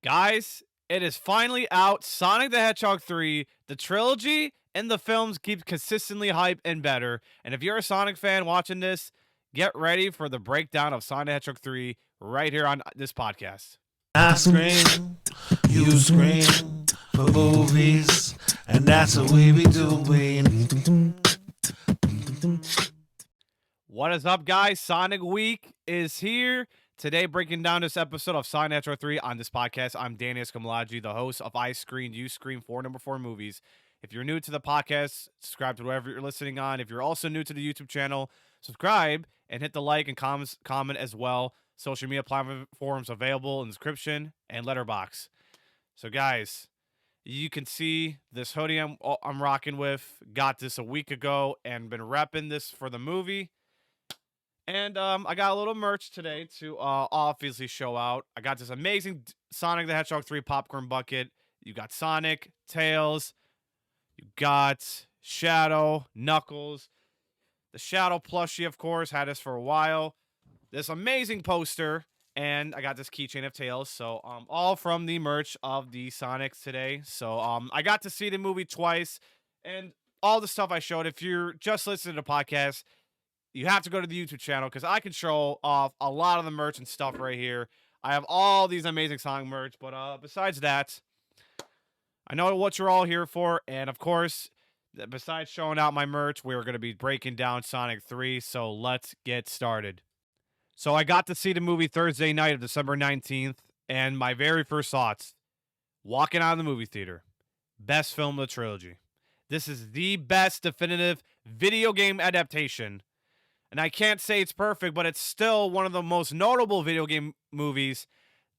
Guys, it is finally out. Sonic the Hedgehog 3, the trilogy and the films keep consistently hype and better. And if you're a Sonic fan watching this, get ready for the breakdown of Sonic the Hedgehog 3 right here on this podcast. I scream, you scream for movies, and that's the way we do it. What is up, guys? Sonic Week is here. Today, breaking down this episode of Sonic the Hedgehog 3 on this podcast, I'm Danny Escamilaggi, the host of I Screen, You Scream 4 Number 4 Movies. If you're new to the podcast, subscribe to whatever you're listening on. If you're also new to the YouTube channel, subscribe and hit the like and comment as well. Social media platforms available in the description and Letterboxd. So, guys, you can see this hoodie I'm rocking with. Got this a week ago and been repping this for the movie. And I got a little merch today to obviously show out. I got this amazing Sonic the Hedgehog 3 popcorn bucket. You got Sonic, Tails, you got Shadow, Knuckles. The Shadow plushie, of course, had this for a while. This amazing poster, and I got this keychain of Tails. So all from the merch of the Sonics today. So I got to see the movie twice, and all the stuff I showed. If you're just listening to the podcast, you have to go to the YouTube channel because I can show off a lot of the merch and stuff right here. I have all these amazing Sonic merch, but besides that, I know what you're all here for. And of course, besides showing out my merch, we're going to be breaking down Sonic 3. So let's get started. So I got to see the movie Thursday night of December 19th. And my very first thoughts, walking out of the movie theater, best film of the trilogy. This is the best definitive video game adaptation. And I can't say it's perfect, but it's still one of the most notable video game movies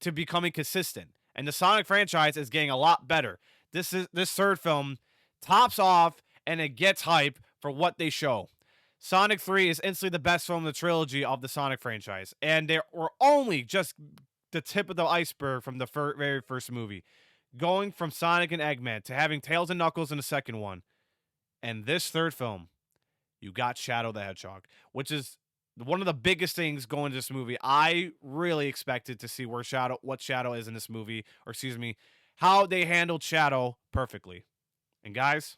to becoming consistent. And the Sonic franchise is getting a lot better. This third film tops off and it gets hype for what they show. Sonic 3 is instantly the best film in the trilogy of the Sonic franchise. And they were only just the tip of the iceberg from the very first movie. Going from Sonic and Eggman to having Tails and Knuckles in the second one. And this third film, you got Shadow the Hedgehog, which is one of the biggest things going to this movie. I really expected to see what Shadow is in this movie, or excuse me, how they handled Shadow perfectly. And guys,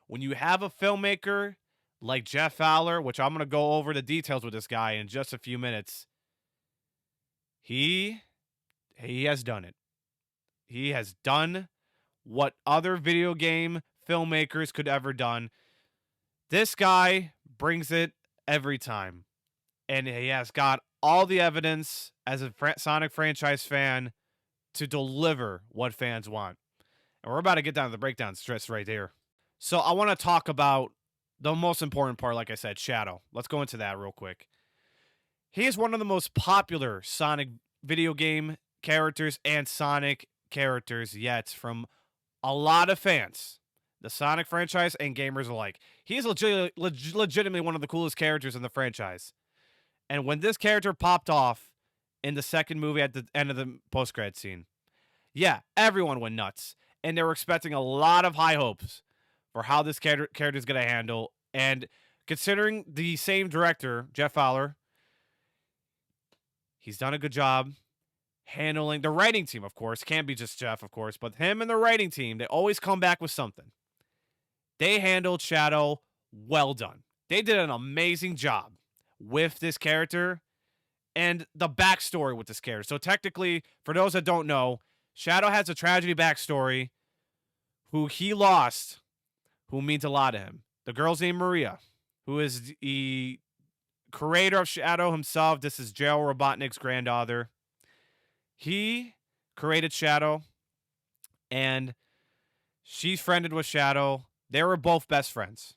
when you have a filmmaker like Jeff Fowler, which I'm going to go over the details with this guy in just a few minutes, he has done it. He has done what other video game filmmakers could ever done. This guy brings it every time. And he has got all the evidence as a Sonic franchise fan to deliver what fans want. And we're about to get down to the breakdown stress right there. So I want to talk about the most important part, like I said, Shadow. Let's go into that real quick. He is one of the most popular Sonic video game characters and Sonic characters yet from a lot of fans. The Sonic franchise and gamers alike. He is legitimately one of the coolest characters in the franchise. And when this character popped off in the second movie at the end of the post-credit scene, yeah, everyone went nuts. And they were expecting a lot of high hopes for how this character is going to handle. And considering the same director, Jeff Fowler, he's done a good job handling the writing team, of course. Can't be just Jeff, of course. But him and the writing team, they always come back with something. They handled Shadow well done. They did an amazing job with this character and the backstory with this character. So technically, for those that don't know, Shadow has a tragedy backstory who he lost, who means a lot to him. The girl's named Maria, who is the creator of Shadow himself. This is J.L. Robotnik's granddaughter. He created Shadow, and she's friended with Shadow. They were both best friends.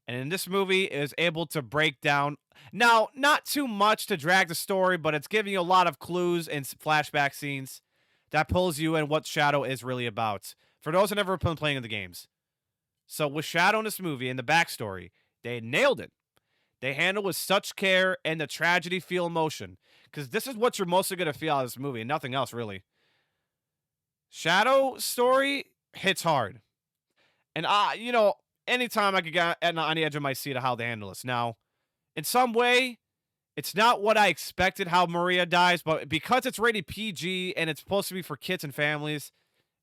And in this movie, it is able to break down. Now, not too much to drag the story, but it's giving you a lot of clues and flashback scenes that pulls you in what Shadow is really about. For those who never been playing the games. So with Shadow in this movie and the backstory, they nailed it. They handled with such care and the tragedy feel emotion. Because this is what you're mostly going to feel out of this movie and nothing else, really. Shadow story hits hard. And, anytime I could get on the edge of my seat of how they handle this. Now, in some way, It's not what I expected how Maria dies, but because it's rated PG and it's supposed to be for kids and families,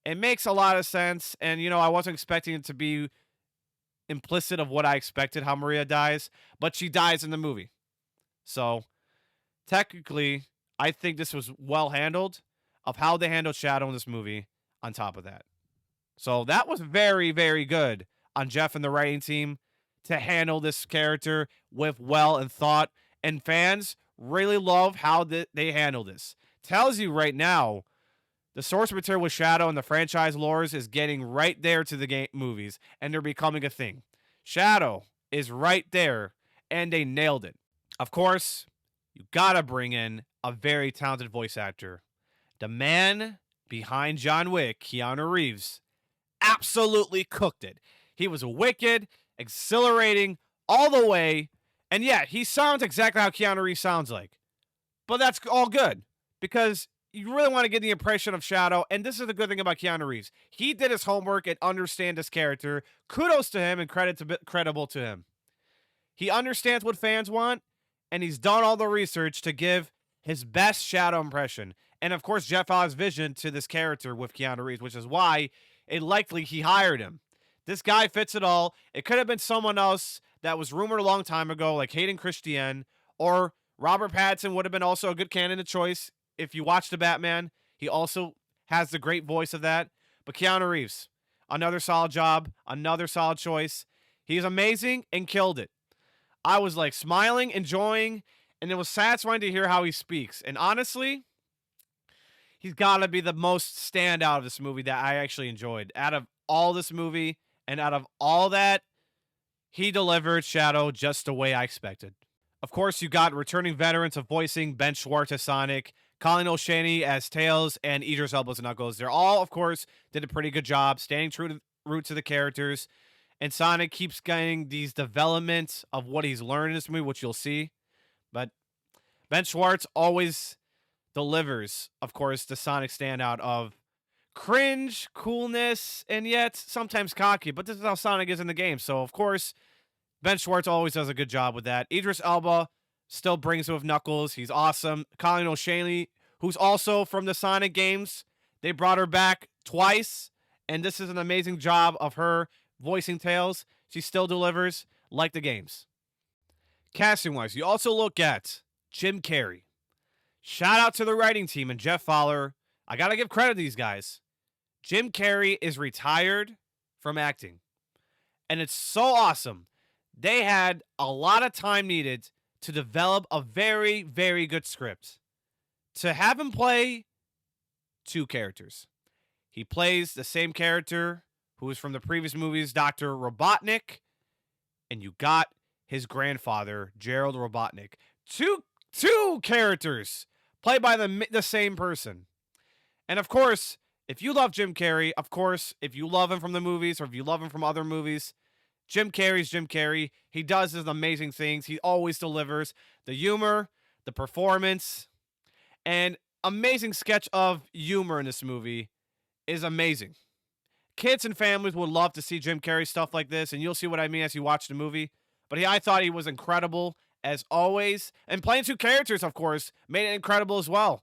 it makes a lot of sense. And, I wasn't expecting it to be implicit of what I expected how Maria dies, but she dies in the movie. So, technically, I think this was well handled of how they handled Shadow in this movie on top of that. So, that was very, very good on Jeff and the writing team to handle this character with well and thought. And fans really love how they handle this. Tells you right now, the source material with Shadow and the franchise lores is getting right there to the game movies, and they're becoming a thing. Shadow is right there, and they nailed it. Of course, you gotta bring in a very talented voice actor. The man behind John Wick, Keanu Reeves, absolutely cooked it. He was wicked, exhilarating, all the way, and yeah, he sounds exactly how Keanu Reeves sounds like. But that's all good, because you really want to get the impression of Shadow, and this is the good thing about Keanu Reeves. He did his homework and understand this character. Kudos to him and credible to him. He understands what fans want, and he's done all the research to give his best Shadow impression. And of course, Jeff Fowler's vision to this character with Keanu Reeves, which is why it likely he hired him. This guy fits it all. It could have been someone else that was rumored a long time ago, like Hayden Christensen, or Robert Pattinson would have been also a good candidate choice. If you watch The Batman, he also has the great voice of that. But Keanu Reeves, another solid job, another solid choice. He's amazing and killed it. I was like smiling, enjoying, and it was satisfying to hear how he speaks. And honestly, he's got to be the most standout of this movie that I actually enjoyed. Out of all this movie and out of all that, he delivered Shadow just the way I expected. Of course, you got returning veterans of voicing Ben Schwartz as Sonic, Colin O'Shaney as Tails, and Idris Elba as Knuckles. They're all, of course, did a pretty good job staying true to the roots of the characters. And Sonic keeps getting these developments of what he's learned in this movie, which you'll see. But Ben Schwartz always delivers, of course, the Sonic standout of cringe, coolness, and yet sometimes cocky. But this is how Sonic is in the game. So, of course, Ben Schwartz always does a good job with that. Idris Elba still brings it with Knuckles. He's awesome. Colin O'Shaney, who's also from the Sonic games. They brought her back twice, and this is an amazing job of her voicing Tails. She still delivers like the games. Casting-wise, you also look at Jim Carrey. Shout out to the writing team and Jeff Fowler. I got to give credit to these guys. Jim Carrey is retired from acting, and it's so awesome. They had a lot of time needed to develop a very, very good script. To have him play two characters. He plays the same character who was from the previous movies, Dr. Robotnik, and you got his grandfather, Gerald Robotnik. Two characters played by the same person. And of course, if you love Jim Carrey, of course, if you love him from the movies or if you love him from other movies, Jim Carrey's Jim Carrey. He does his amazing things. He always delivers the humor, the performance, and amazing sketch of humor in this movie is amazing. Kids and families would love to see Jim Carrey stuff like this, and you'll see what I mean as you watch the movie. But I thought he was incredible as always. And playing two characters, of course, made it incredible as well.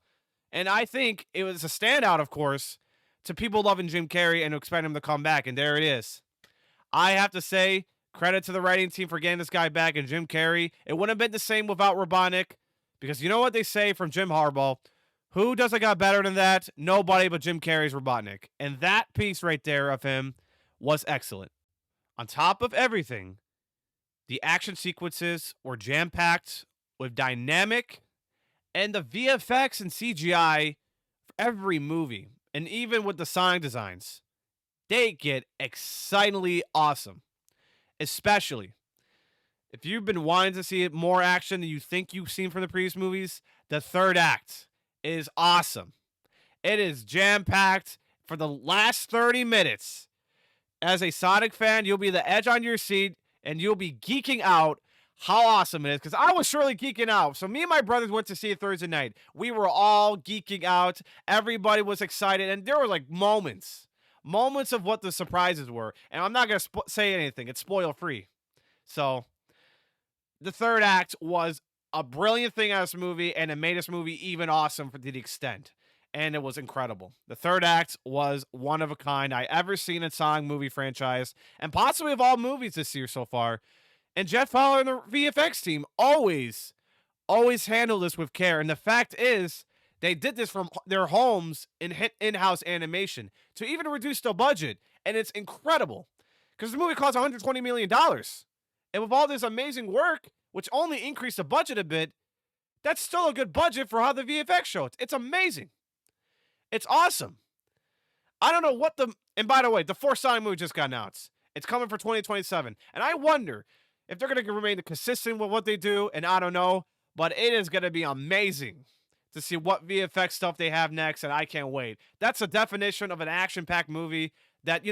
And I think it was a standout, of course, to people loving Jim Carrey and expecting him to come back. And there it is. I have to say, credit to the writing team for getting this guy back and Jim Carrey. It wouldn't have been the same without Robotnik, because you know what they say from Jim Harbaugh? Who does it got better than that? Nobody but Jim Carrey's Robotnik. And that piece right there of him was excellent. On top of everything, the action sequences were jam-packed with dynamic, and the VFX and CGI for every movie, and even with the Sonic designs, they get excitingly awesome. Especially if you've been wanting to see more action than you think you've seen from the previous movies, the third act is awesome. It is jam-packed for the last 30 minutes. As a Sonic fan, you'll be the edge on your seat, and you'll be geeking out how awesome it is, because I was surely geeking out. So me and my brothers went to see it Thursday night. We were all geeking out. Everybody was excited, and there were like moments of what the surprises were. And I'm not going to say anything. It's spoiler free. So the third act was a brilliant thing out of this movie, and it made this movie even awesome to the extent. And it was incredible. The third act was one of a kind I ever seen in Sonic movie franchise, and possibly of all movies this year so far. And Jeff Fowler and the VFX team always handle this with care. And the fact is, they did this from their homes in-house animation to even reduce the budget. And it's incredible because the movie cost $120 million. And with all this amazing work, which only increased the budget a bit, that's still a good budget for how the VFX showed. It's amazing. It's awesome. I don't know what and by the way, the fourth Sonic movie just got announced. It's coming for 2027. And I wonder if they're going to remain consistent with what they do, and I don't know, but it is going to be amazing to see what VFX stuff they have next, and I can't wait. That's a definition of an action-packed movie that,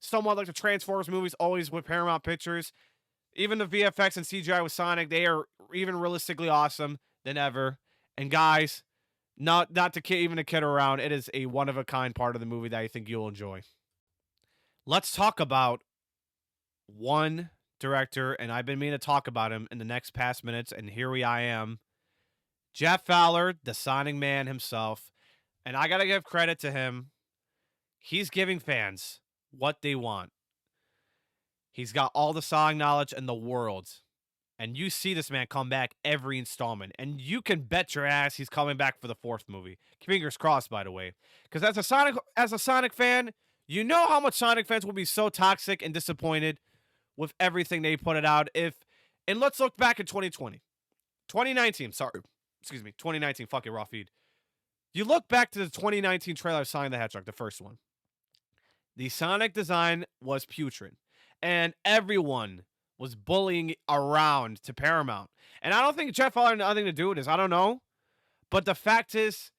somewhat like the Transformers movies always with Paramount Pictures. Even the VFX and CGI with Sonic, they are even realistically awesome than ever. And guys, not to even to kid around, it is a one-of-a-kind part of the movie that I think you'll enjoy. Let's talk about one director, and I've been meaning to talk about him in the next past minutes, and here I am. Jeff Fowler, the Sonic Man himself, and I gotta give credit to him. He's giving fans what they want. He's got all the Sonic knowledge in the world, and you see this man come back every installment, and you can bet your ass he's coming back for the fourth movie. Fingers crossed, by the way, because as a Sonic fan, you know how much Sonic fans will be so toxic and disappointed with everything they put it out. And let's look back at 2019, sorry. Excuse me, 2019, fucking raw feed. You look back to the 2019 trailer of Sonic the Hedgehog, the first one. The Sonic design was putrid, and everyone was bullying around to Paramount. And I don't think Jeff Fowler had nothing to do with this. I don't know. But the fact is,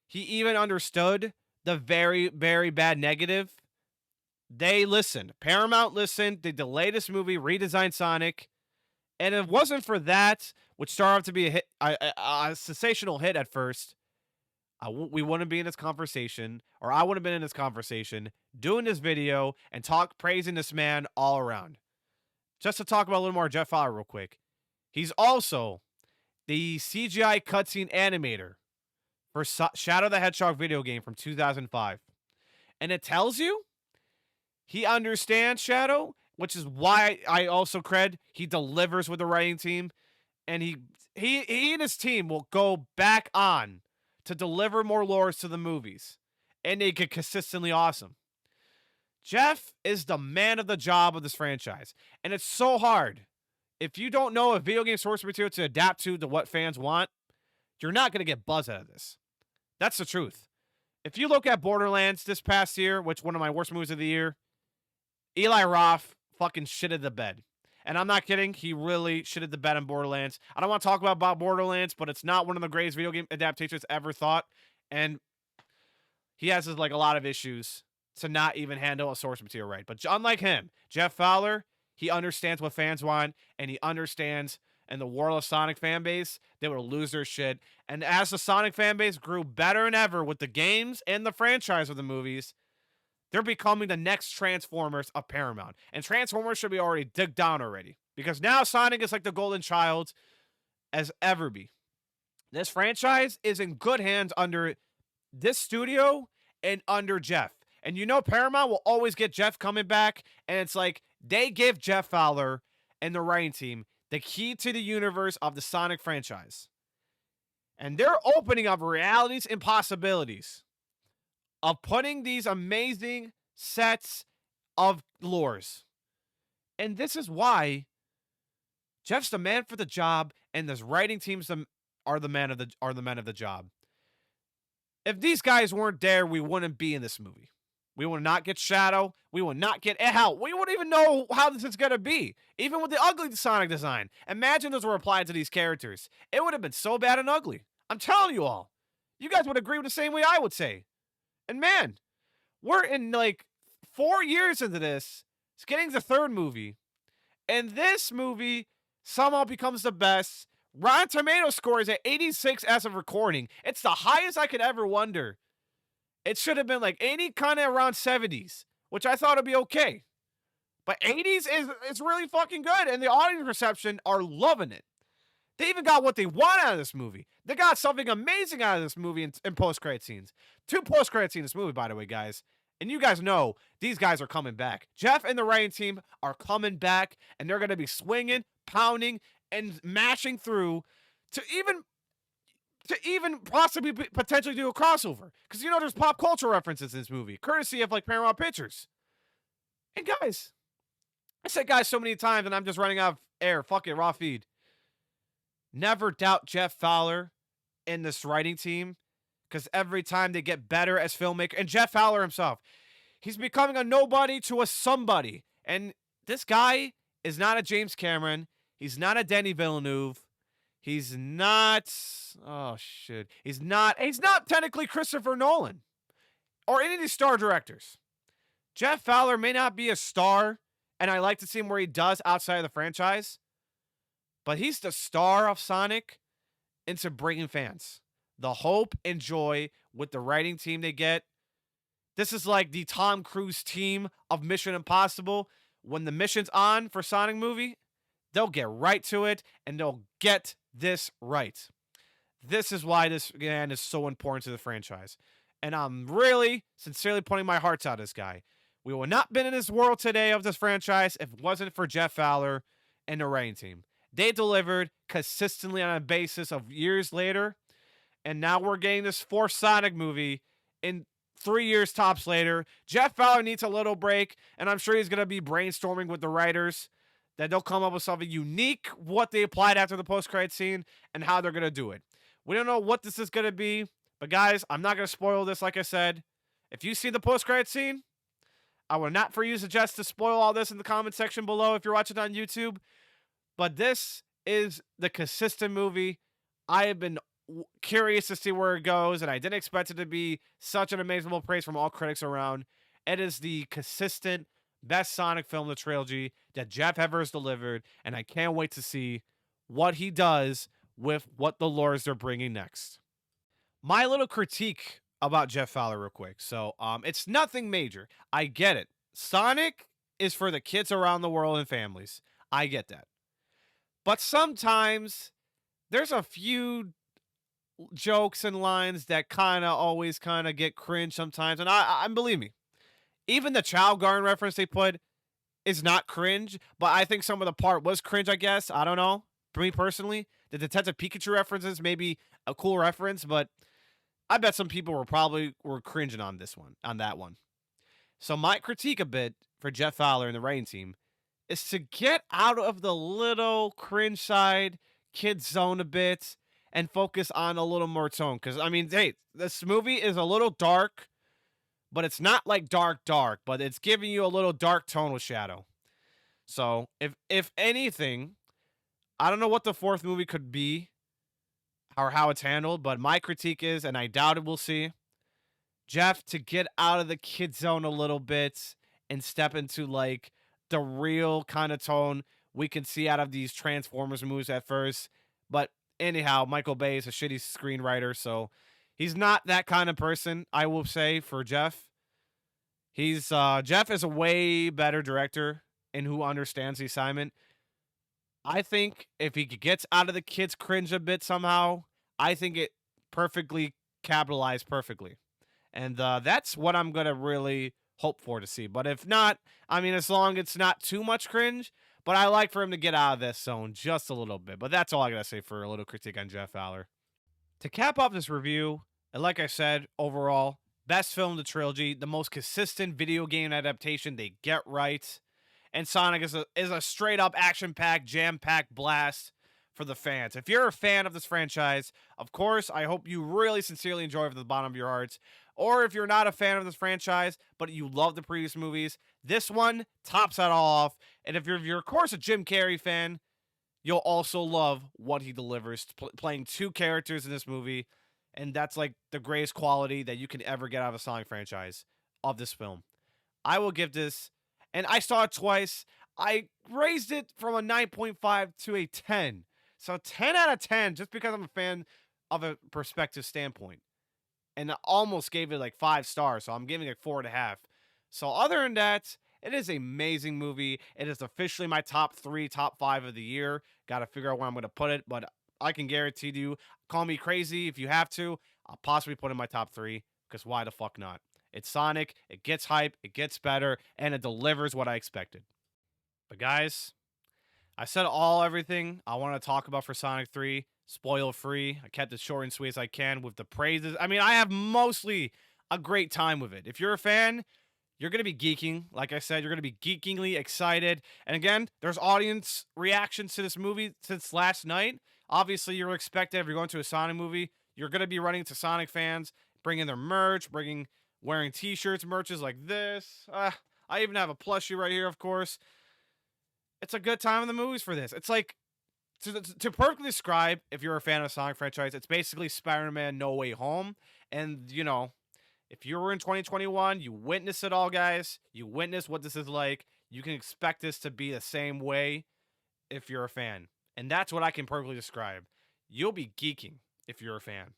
he even understood the very, very bad negative. They listened. Paramount listened. They delayed this movie, redesigned Sonic. And if it wasn't for that, which started out to be a sensational hit at first, we wouldn't be in this conversation, or I wouldn't have been in this conversation, doing this video, and praising this man all around. Just to talk about a little more Jeff Fowler real quick. He's also the CGI cutscene animator for Shadow the Hedgehog video game from 2005. And it tells you he understands Shadow, which is why I also cred he delivers with the writing team, and he and his team will go back on to deliver more lores to the movies, and they get consistently awesome. Jeff is the man of the job of this franchise, and it's so hard. If you don't know a video game source material to adapt to what fans want, you're not going to get buzz out of this. That's the truth. If you look at Borderlands this past year, which one of my worst movies of the year, Eli Roth fucking shitted the bed. And I'm not kidding. He really shitted the bed on Borderlands. I don't want to talk about Borderlands, but it's not one of the greatest video game adaptations ever thought. And he has a lot of issues to not even handle a source material right. But unlike him, Jeff Fowler, he understands what fans want, and he understands in the world of Sonic fan base, they would lose their shit. And as the Sonic fan base grew better than ever with the games and the franchise of the movies, they're becoming the next Transformers of Paramount. And Transformers should be already digged down already. Because now Sonic is like the golden child as ever be. This franchise is in good hands under this studio and under Jeff. And Paramount will always get Jeff coming back. And it's like they give Jeff Fowler and the writing team the key to the universe of the Sonic franchise. And they're opening up realities and possibilities of putting these amazing sets of lores. And this is why Jeff's the man for the job, and this writing teams are the men of the job. If these guys weren't there, we wouldn't be in this movie. We would not get Shadow. We would not get hell. We wouldn't even know how this is gonna be. Even with the ugly Sonic design. Imagine those were applied to these characters. It would have been so bad and ugly. I'm telling you all. You guys would agree with the same way I would say. And man, we're in 4 years into this. It's getting the third movie. And this movie somehow becomes the best. Rotten Tomatoes score is at 86 as of recording. It's the highest I could ever wonder. It should have been 80, kind of around 70s, which I thought would be okay. But 80s is really fucking good, and the audience reception are loving it. They even got what they want out of this movie. They got something amazing out of this movie in post-credit scenes. 2 post-credit scenes in this movie, by the way, guys. And you guys know these guys are coming back. Jeff and the writing team are coming back, and they're going to be swinging, pounding, and mashing through to even possibly potentially do a crossover. Because, there's pop culture references in this movie, courtesy of, Paramount Pictures. And, guys, I said guys so many times, and I'm just running out of air. Fuck it, raw feed. Never doubt Jeff Fowler in this writing team, because every time they get better as filmmakers, and Jeff Fowler himself, he's becoming a nobody to a somebody. And this guy is not a James Cameron. He's not a Denis Villeneuve. He's not, he's not technically Christopher Nolan or any of these star directors. Jeff Fowler may not be a star, and I like to see him where he does outside of the franchise, but he's the star of Sonic into bringing fans the hope and joy with the writing team they get. This is like the Tom Cruise team of Mission Impossible. When the mission's on for Sonic movie, they'll get right to it, and they'll get this right. This is why this, again, is so important to the franchise. And I'm really, sincerely putting my heart out to this guy. We would not have been in this world today of this franchise if it wasn't for Jeff Fowler and the writing team. They delivered consistently on a basis of years later, and now we're getting this 4th Sonic movie in 3 years tops later. Jeff Fowler needs a little break, and I'm sure he's going to be brainstorming with the writers that they'll come up with something unique, what they applied after the post-credit scene, and how they're going to do it. We don't know what this is going to be, but guys, I'm not going to spoil this, like I said. If you see the post-credit scene, I would not for you suggest to spoil all this in the comment section below if you're watching on YouTube. But this is the consistent movie. I have been curious to see where it goes, and I didn't expect it to be such an amazing praise from all critics around. It is the consistent best Sonic film in the trilogy that Jeff ever has delivered, and I can't wait to see what he does with what the lures they're bringing next. My little critique about Jeff Fowler real quick. So, it's nothing major. I get it. Sonic is for the kids around the world and families. I get that. But sometimes there's a few jokes and lines that always get cringe sometimes. And I believe me, even the Chow Garden reference they put is not cringe, but I think some of the part was cringe, I guess. I don't know. For me personally, the Detective Pikachu references may be a cool reference, but I bet some people were cringing on that one. So my critique a bit for Jeff Fowler and the writing team is to get out of the little cringe side, kid zone a bit, and focus on a little more tone. Because, hey, this movie is a little dark, but it's not like dark, but it's giving you a little dark tone with Shadow. So, if anything, I don't know what the 4th movie could be or how it's handled, but my critique is, and I doubt it we'll see, Jeff to get out of the kid zone a little bit and step into the real kind of tone we can see out of these Transformers movies at first. But anyhow, Michael Bay is a shitty screenwriter, so he's not that kind of person, I will say, for Jeff. Jeff is a way better director and who understands the assignment. I think if he gets out of the kids' cringe a bit somehow, I think it perfectly capitalized perfectly. And that's what I'm going to really hope for to see. But if not, as long as it's not too much cringe, but I like for him to get out of this zone just a little bit. But that's all I got to say for a little critique on Jeff Fowler. To cap off this review, and like I said, overall, best film in the trilogy, the most consistent video game adaptation they get right. And Sonic is a straight-up action-packed, jam-packed blast for the fans. If you're a fan of this franchise, of course, I hope you really sincerely enjoy it from the bottom of your hearts. Or if you're not a fan of this franchise, but you love the previous movies, this one tops that all off. And if you're of course, a Jim Carrey fan, you'll also love what he delivers, playing 2 characters in this movie. And that's the greatest quality that you can ever get out of a Sonic franchise of this film. I will give this, and I saw it twice, I raised it from a 9.5 to a 10. So 10 out of 10, just because I'm a fan of a perspective standpoint. And I almost gave it 5 stars, so I'm giving it 4.5. So other than that, it is an amazing movie. It is officially my top 3, top 5 of the year. Got to figure out where I'm going to put it, but I can guarantee you, call me crazy if you have to, I'll possibly put in my top 3, because why the fuck not? It's Sonic, it gets hype, it gets better, and it delivers what I expected. But guys, I said everything I want to talk about for Sonic 3, spoiler free. I kept it short and sweet as I can with the praises. I mean, I have mostly a great time with it. If you're a fan, you're going to be geeking. Like I said, you're going to be geekingly excited. And again, there's audience reactions to this movie since last night. Obviously, you're expected if you're going to a Sonic movie, you're going to be running to Sonic fans, bringing their merch, wearing t-shirts, merches like this. I even have a plushie right here, of course. It's a good time in the movies for this. It's like, to perfectly describe, if you're a fan of the Sonic franchise, it's basically Spider-Man No Way Home. And, you know, if you were in 2021, you witnessed it all, guys. You witnessed what this is like. You can expect this to be the same way if you're a fan. And that's what I can perfectly describe. You'll be geeking if you're a fan.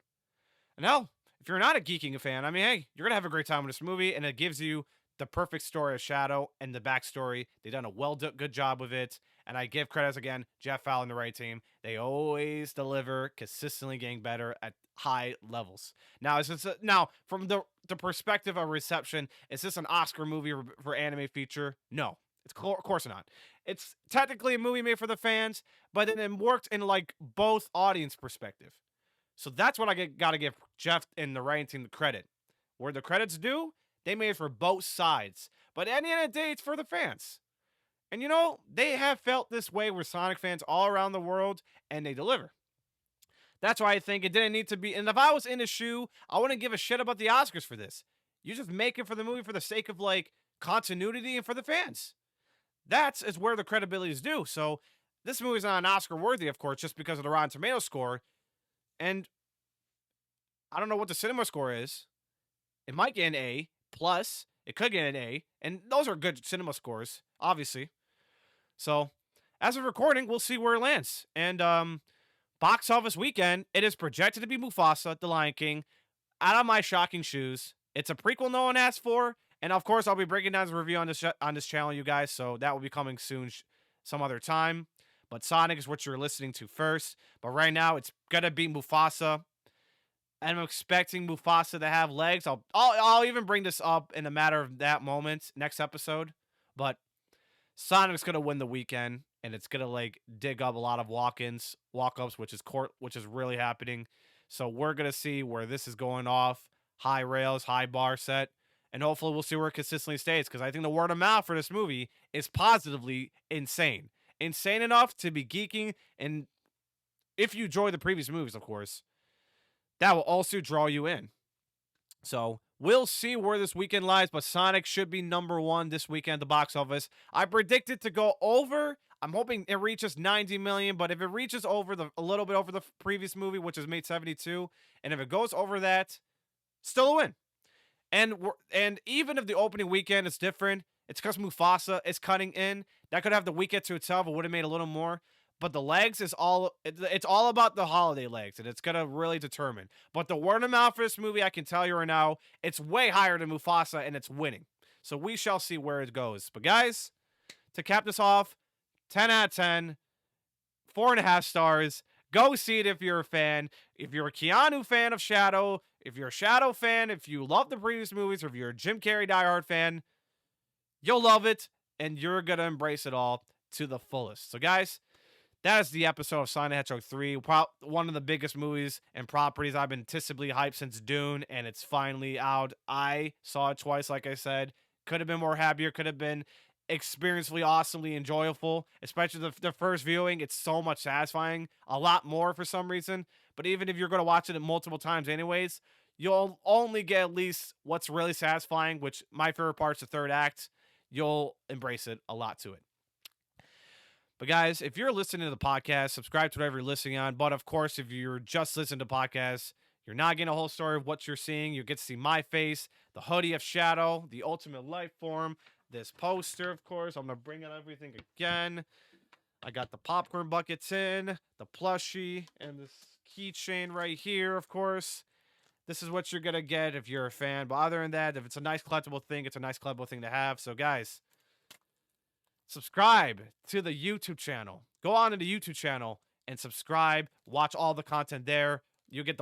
And hell, if you're not a geeking fan, I mean, hey, you're going to have a great time with this movie, and it gives you the perfect story of Shadow and the backstory. They've done a good job with it. And I give credits again, Jeff Fowler and the right team. They always deliver, consistently getting better at high levels. Now, from the perspective of reception, is this an Oscar movie for anime feature? No, of course not. It's technically a movie made for the fans, but then it worked in like both audience perspective. So that's what I got to give Jeff and the writing team the credit. Where the credits due, they made it for both sides. But at the end of the day, it's for the fans. And you know, they have felt this way with Sonic fans all around the world, and they deliver. That's why I think it didn't need to be. And if I was in the shoe, I wouldn't give a shit about the Oscars for this. You just make it for the movie for the sake of like continuity and for the fans. That's is where the credibility is due. So this movie's not an Oscar worthy, of course, just because of the Rotten Tomatoes score. And I don't know what the cinema score is. It might get an A plus. It could get an A, and those are good cinema scores, obviously. So, as of recording, we'll see where it lands. And box office weekend, it is projected to be Mufasa, The Lion King. Out of my shocking shoes, it's a prequel no one asked for, and of course, I'll be breaking down the review on this channel, you guys. So that will be coming soon, some other time. But Sonic is what you're listening to first. But right now, it's gonna be Mufasa. And I'm expecting Mufasa to have legs. I'll even bring this up in a matter of that moment next episode. But Sonic's gonna win the weekend, and it's gonna like dig up a lot of walk-ups, which is really happening. So we're gonna see where this is going off. High rails, high bar set, and hopefully we'll see where it consistently stays. Because I think the word of mouth for this movie is positively insane, insane enough to be geeking. And if you enjoy the previous movies, of course, that will also draw you in. So we'll see where this weekend lies, but Sonic should be number 1 this weekend at the box office. I predict it to go over. I'm hoping it reaches 90 million, but if it reaches a little bit over the previous movie, which has made 72, and if it goes over that, still a win. And even if the opening weekend is different, it's because Mufasa is cutting in. That could have the weekend to itself. It would have made a little more. But the legs it's all about the holiday legs, and it's going to really determine. But the word of mouth for this movie, I can tell you right now, it's way higher than Mufasa, and it's winning. So we shall see where it goes. But guys, to cap this off, 10 out of 10, 4.5 stars. Go see it if you're a fan. If you're a Keanu fan of Shadow, if you're a Shadow fan, if you love the previous movies, or if you're a Jim Carrey diehard fan, you'll love it, and you're going to embrace it all to the fullest. So guys, that is the episode of Sonic the Hedgehog 3. One of the biggest movies and properties I've been anticipating hyped since Dune, and it's finally out. I saw it twice, like I said. Could have been more happier. Could have been experientially, awesomely enjoyable. Especially the first viewing. It's so much satisfying. A lot more for some reason. But even if you're going to watch it multiple times anyways, you'll only get at least what's really satisfying, which my favorite part is the third act. You'll embrace it a lot to it. But guys, if you're listening to the podcast, subscribe to whatever you're listening on. But of course, if you're just listening to podcasts, you're not getting a whole story of what you're seeing. You get to see my face, the hoodie of Shadow, the ultimate life form, this poster, of course. I'm going to bring out everything again. I got the popcorn buckets in, the plushie, and this keychain right here, of course. This is what you're going to get if you're a fan. But other than that, if it's a nice collectible thing, it's a nice collectible thing to have. So guys, subscribe to the YouTube channel. Go on to the YouTube channel and subscribe. Watch all the content there. You'll get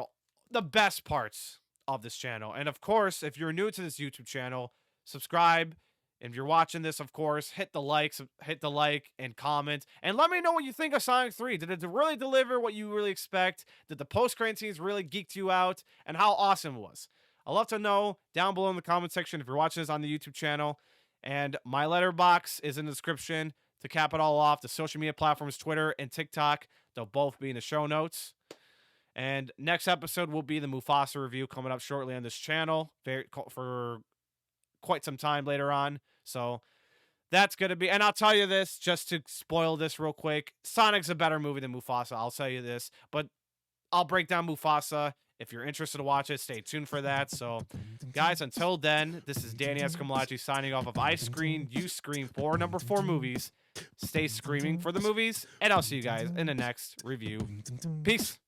the best parts of this channel. And of course, if you're new to this YouTube channel, subscribe. If you're watching this, of course, hit the like and comment, and let me know what you think of Sonic 3. Did it really deliver what you really expect? Did the post-credit scenes really geeked you out? And how awesome it was? I'd love to know down below in the comment section if you're watching this on the YouTube channel. And my Letterboxd is in the description. To cap it all off, the social media platforms, Twitter and TikTok, they'll both be in the show notes. And next episode will be the Mufasa review coming up shortly on this channel for quite some time later on. So that's going to be, and I'll tell you this, just to spoil this real quick, Sonic's a better movie than Mufasa. I'll tell you this, but I'll break down Mufasa. If you're interested to watch it, stay tuned for that. So, guys, until then, this is Danny Escamolachi signing off of I Screen, You Scream for number 4 movies. Stay screaming for the movies, and I'll see you guys in the next review. Peace.